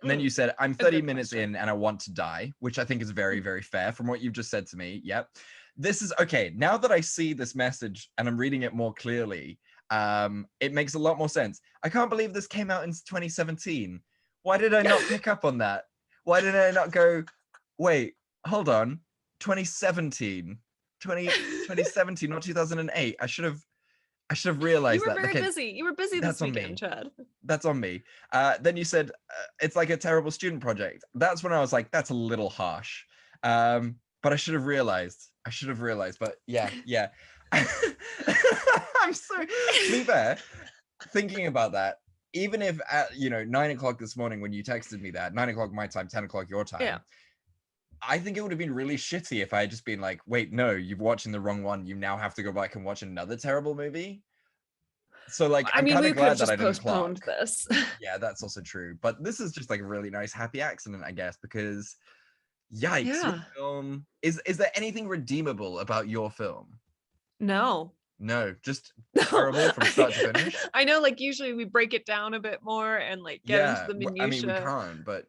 And then you said, I'm 30 minutes in and I want to die, which I think is very, very fair from what you've just said to me. Yep. This is okay. Now that I see this message and I'm reading it more clearly, it makes a lot more sense. I can't believe this came out in 2017. Why did I not pick up on that? Why did I not go, wait, hold on, 2017, not 2008. I should have realized that. You were very busy. You were busy this weekend, Chad. That's on me. Then you said it's like a terrible student project. That's when I was like, that's a little harsh. But I should have realized. But yeah. I'm so, to be fair, thinking about that, even if at 9 o'clock this morning when you texted me that, 9 o'clock my time, 10 o'clock your time. Yeah. I think it would have been really shitty if I had just been like, wait, no, you're watching the wrong one. You now have to go back and watch another terrible movie. So like, I'm kind of glad that I didn't postponed this. Yeah, that's also true. But this is just like a really nice happy accident, I guess, because yikes. Yeah. Film, is there anything redeemable about your film? No, just terrible from start to finish. I know, like usually we break it down a bit more and like get into the minutiae. I mean, we can't, but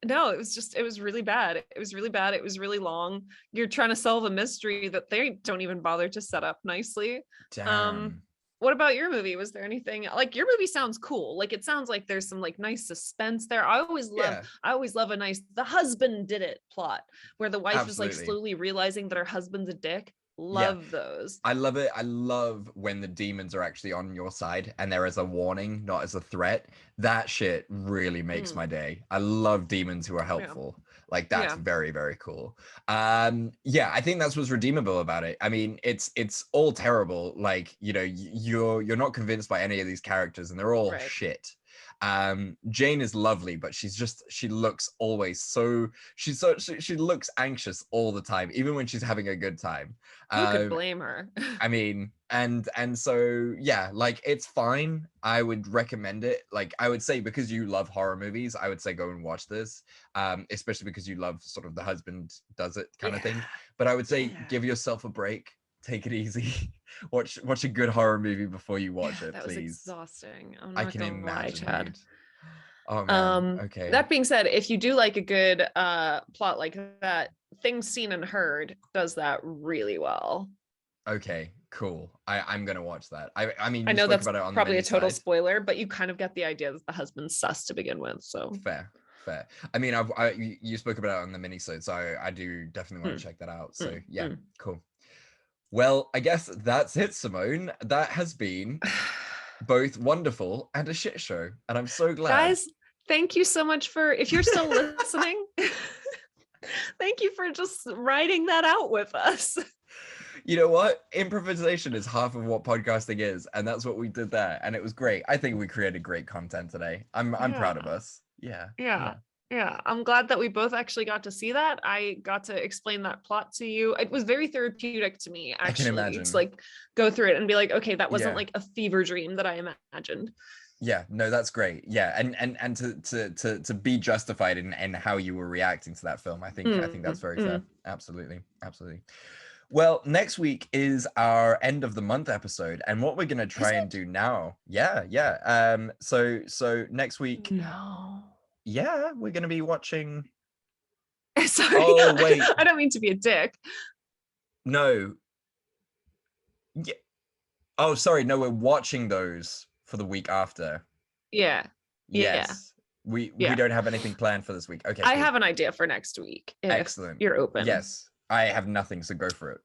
no, it was really bad. It was really long. You're trying to solve a mystery that they don't even bother to set up nicely. Damn. What about your movie? Was there anything like, your movie sounds cool. Like it sounds like there's some like nice suspense there. I always love a nice, the husband did it plot where the wife is like slowly realizing that her husband's a dick. Love those. I love it. I love when the demons are actually on your side and there is a warning, not as a threat. That shit really makes my day. I love demons who are helpful. Like that's very, very cool. I think that's what's redeemable about it. I mean, it's all terrible. Like, you're not convinced by any of these characters and they're all shit. Jane is lovely, but she looks always she looks anxious all the time, even when she's having a good time. Who could blame her? I mean, and so yeah, like it's fine. I would recommend it. Like I would say, because you love horror movies, I would say go and watch this, especially because you love sort of the husband does it kind of thing. But I would say give yourself a break. Take it easy. Watch a good horror movie before you watch it, that please. Was exhausting. I can imagine. Lie, Chad. Oh man. Okay. That being said, if you do like a good plot like that, Things Seen and Heard does that really well. Okay, cool. I'm gonna watch that. I mean, I know that's about it on probably a total spoiler, but you kind of get the idea that the husband's sus to begin with. So fair. I mean, you spoke about it on the minisode, so I do definitely want to check that out. So cool. Well, I guess that's it, Simone. That has been both wonderful and a shit show. And I'm so glad. Guys, thank you so much if you're still listening, thank you for just writing that out with us. You know what? Improvisation is half of what podcasting is. And that's what we did there. And it was great. I think we created great content today. I'm proud of us. Yeah, I'm glad that we both actually got to see that. I got to explain that plot to you. It was very therapeutic to me, I can actually, imagine. to like go through it and be like, okay, that wasn't Yeah. like a fever dream that I imagined. Yeah, no, that's great. Yeah, and to be justified in how you were reacting to that film, I think that's very fair. Absolutely. Well, next week is our end of the month episode, and what we're gonna try and do now. Yeah. So next week. No. Yeah, we're gonna be watching. Sorry. Oh wait. I don't mean to be a dick. No. Yeah. Oh, sorry. No, we're watching those for the week after. Yeah. Yes. We don't have anything planned for this week. Okay. I cool. have an idea for next week. If Excellent. You're open. Yes. I have nothing, so go for it.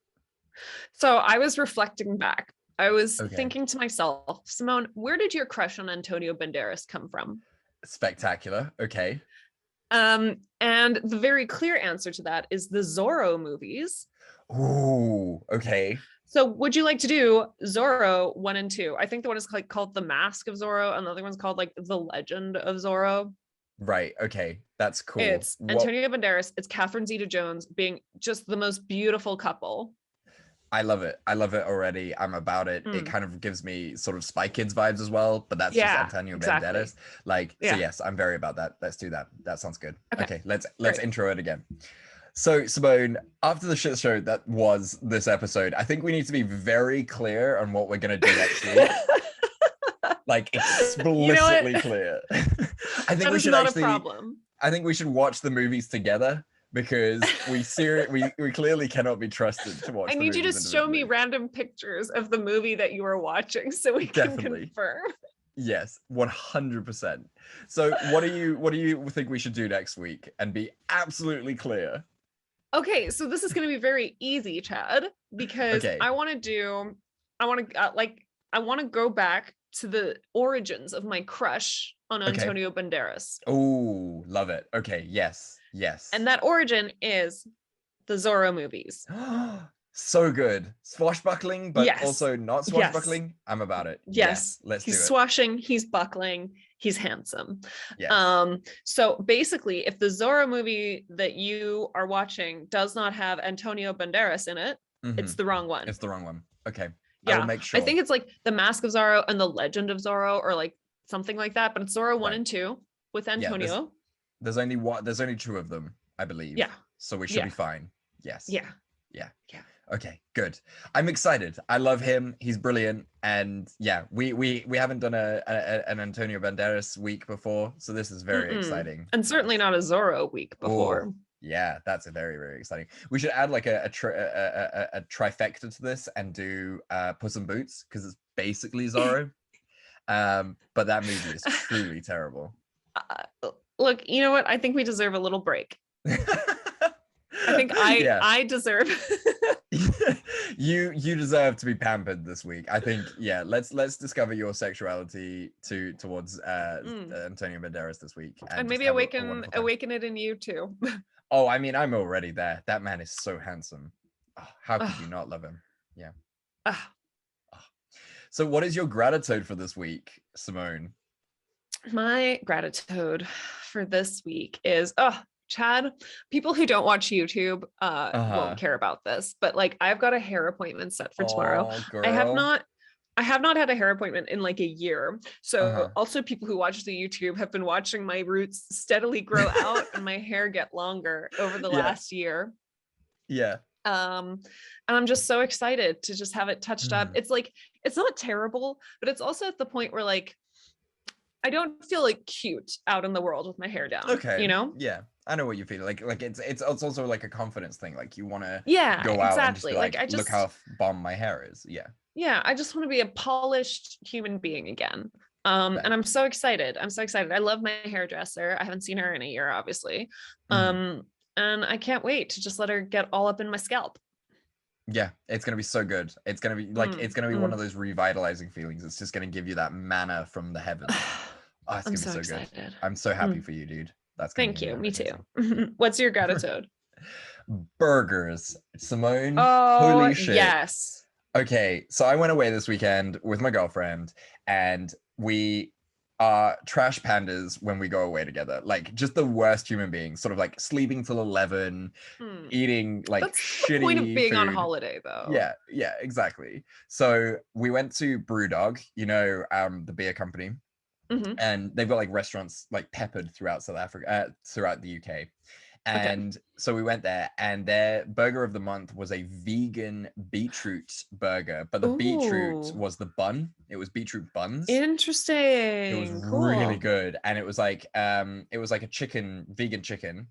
So I was reflecting back. I was thinking to myself, Simone, where did your crush on Antonio Banderas come from? Spectacular. Okay. And the very clear answer to that is the Zorro movies. Ooh, okay. So would you like to do Zorro 1 and 2? I think the one is like called The Mask of Zorro, and the other one's called like The Legend of Zorro. Right. Okay. That's cool. It's Antonio Banderas, it's Catherine Zeta-Jones being just the most beautiful couple. I love it. I love it already. I'm about it. It kind of gives me sort of Spy Kids vibes as well, but that's just Antonio Banderas. Like, so yes, I'm very about that. Let's do that. That sounds good. Okay, let's intro it again. So, Simone, after the shit show that was this episode, I think we need to be very clear on what we're going to do next week. Like, explicitly clear. I think we should actually, I think we should watch the movies together, because we clearly cannot be trusted to watch. I need you to show me random pictures of the movie that you are watching so we can confirm. Yes, 100%. So what do you think we should do next week, and be absolutely clear? Okay, so this is going to be very easy, Chad, because I want to go back to the origins of my crush on Antonio Banderas. Oh, love it. Okay, yes. And that origin is the Zorro movies. So good. Swashbuckling, but also not swashbuckling. Yes. I'm about it. Yes. Let's do it. He's swashing, he's buckling, he's handsome. Yes. So basically, if the Zorro movie that you are watching does not have Antonio Banderas in it, it's the wrong one. It's the wrong one. Okay. Yeah. I will make sure. I think it's like The Mask of Zorro and The Legend of Zorro, or like something like that, but it's Zorro 1 and 2 with Antonio. There's only 2 of them, I believe. Yeah. So we should be fine. Yes. Yeah. Okay, good. I'm excited. I love him. He's brilliant. And yeah, we haven't done an Antonio Banderas week before, so this is very exciting. And certainly not a Zorro week before. Oh, yeah, that's a very, very exciting. We should add like a trifecta to this and do Puss in Boots, because it's basically Zorro. But that movie is truly terrible. Look, you know what? I think we deserve a little break. I think I deserve. You deserve to be pampered this week. I think. Yeah, let's discover your sexuality towards Antonio Banderas this week, and maybe awaken it in you too. Oh, I mean, I'm already there. That man is so handsome. Oh, how could you not love him? Yeah. So, what is your gratitude for this week, Simone? My gratitude for this week is Chad, people who don't watch YouTube won't care about this, but like I've got a hair appointment set for tomorrow. Girl. I have not had a hair appointment in like a year. So also people who watch the YouTube have been watching my roots steadily grow out and my hair get longer over the last year. Yeah. And I'm just so excited to just have it touched up. It's like, it's not terrible, but it's also at the point where like I don't feel like cute out in the world with my hair down. Okay. You know? Yeah. I know what you feel like it's also like a confidence thing. Like you want to go out and just be like, look how bomb my hair is. Yeah. I just want to be a polished human being again. And I'm so excited. I love my hairdresser. I haven't seen her in a year, obviously. And I can't wait to just let her get all up in my scalp. Yeah, it's gonna be so good. It's gonna be like it's gonna be one of those revitalizing feelings. It's just gonna give you that manna from the heavens. Oh, it's gonna be so excited. Good. I'm so happy for you, dude. That's thank you. Me too. What's your gratitude? Burgers, Simone. Oh, holy shit. Yes. Okay, so I went away this weekend with my girlfriend, and we are trash pandas when we go away together. Like just the worst human beings, sort of like sleeping till 11, eating like That's shitty the point of being on food. holiday, though. Yeah, exactly. So we went to Brewdog, the beer company, and they've got like restaurants like peppered throughout South Africa, throughout the UK. And so we went there, and their burger of the month was a vegan beetroot burger, but the beetroot was the bun. It was beetroot buns. Interesting. It was really good, and it was like a vegan chicken,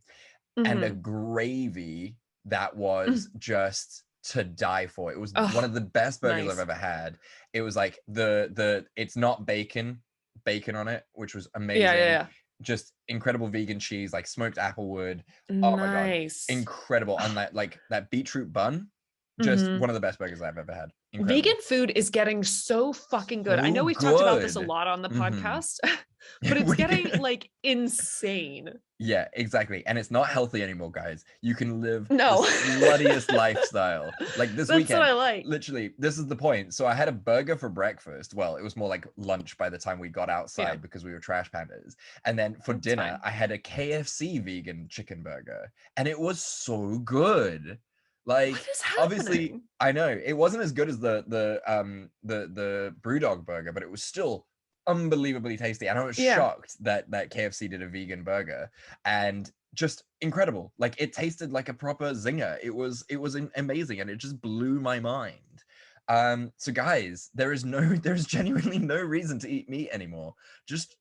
and a gravy that was just to die for. It was one of the best burgers I've ever had. It was like it's not bacon on it, which was amazing. Yeah. Just incredible vegan cheese, like smoked applewood. Oh my god, incredible! And that beetroot bun, just one of the best burgers I've ever had. Incredible. Vegan food is getting so fucking good. I know we've talked about this a lot on the podcast, but it's getting like insane. Yeah, exactly. And it's not healthy anymore, guys. You can live the sluttiest sluttiest lifestyle. Like this weekend. That's what I like. Literally, this is the point. So I had a burger for breakfast. Well, it was more like lunch by the time we got outside because we were trash pandas. And then for dinner, I had a KFC vegan chicken burger. And it was so good. Like, obviously, I know it wasn't as good as the Brewdog burger, but it was still unbelievably tasty, and I was shocked that KFC did a vegan burger, and just incredible. Like, it tasted like a proper zinger. It was amazing, and it just blew my mind. So guys, there's genuinely no reason to eat meat anymore. Just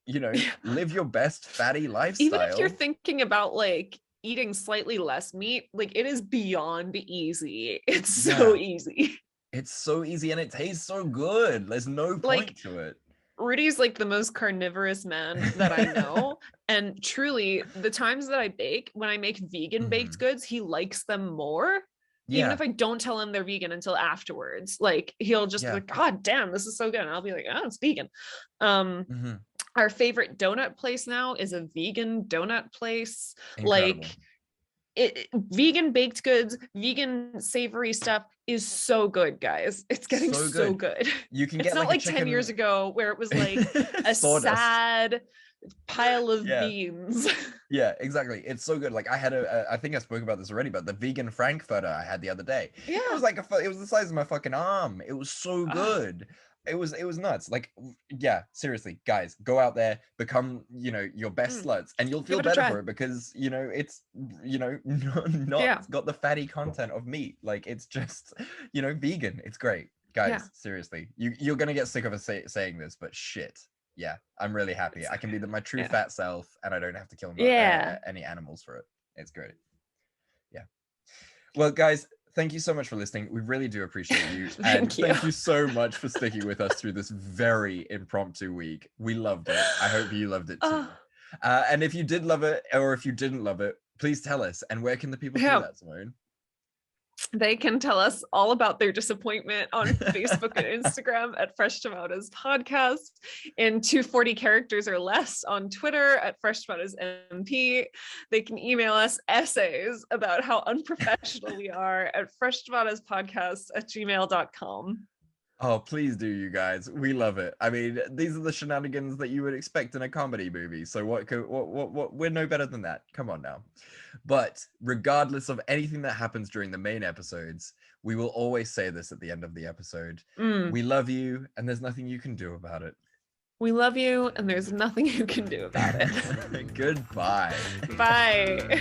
live your best fatty lifestyle. Even if you're thinking about like eating slightly less meat, like, it is beyond easy. It's so easy. It's so easy, and it tastes so good. There's no point to it. Rudy's like the most carnivorous man that I know. And truly, the times that I bake, when I make vegan baked goods, he likes them more. Even if I don't tell him they're vegan until afterwards. Like, he'll just be like, God damn, this is so good. And I'll be like, oh, it's vegan. Our favorite donut place now is a vegan donut place. Incredible. Like, vegan baked goods, vegan savory stuff is so good, guys. It's getting so good. You can get, it's not like 10 years ago where it was like a sad pile of beans. Yeah, exactly. It's so good. Like, I had I think I spoke about this already, but the vegan Frankfurter I had the other day. Yeah, it was like it was the size of my fucking arm. It was so good. It was nuts. Like, yeah, seriously, guys, go out there, become, your best sluts, and you'll feel better for it, because, it's, not got the fatty content of meat. Like, it's just, vegan. It's great. Guys, seriously, you're going to get sick of us saying this, but shit. Yeah, I'm really happy. I can be my true fat self, and I don't have to kill any animals for it. It's great. Yeah. Well, guys, thank you so much for listening. We really do appreciate you. And thank you so much for sticking with us through this very impromptu week. We loved it. I hope you loved it too. And if you did love it, or if you didn't love it, please tell us. And where can the people do that, Simone? They can tell us all about their disappointment on Facebook and Instagram at Fresh Tomatoes Podcast, in 240 characters or less on Twitter at Fresh Tomatoes MP. They can email us essays about how unprofessional we are at freshtomatoespodcast@gmail.com. Oh, please do, you guys. We love it. I mean, these are the shenanigans that you would expect in a comedy movie. So what we're no better than that. Come on now. But regardless of anything that happens during the main episodes, we will always say this at the end of the episode. We love you, and there's nothing you can do about it. We love you, and there's nothing you can do about it. Goodbye. Bye.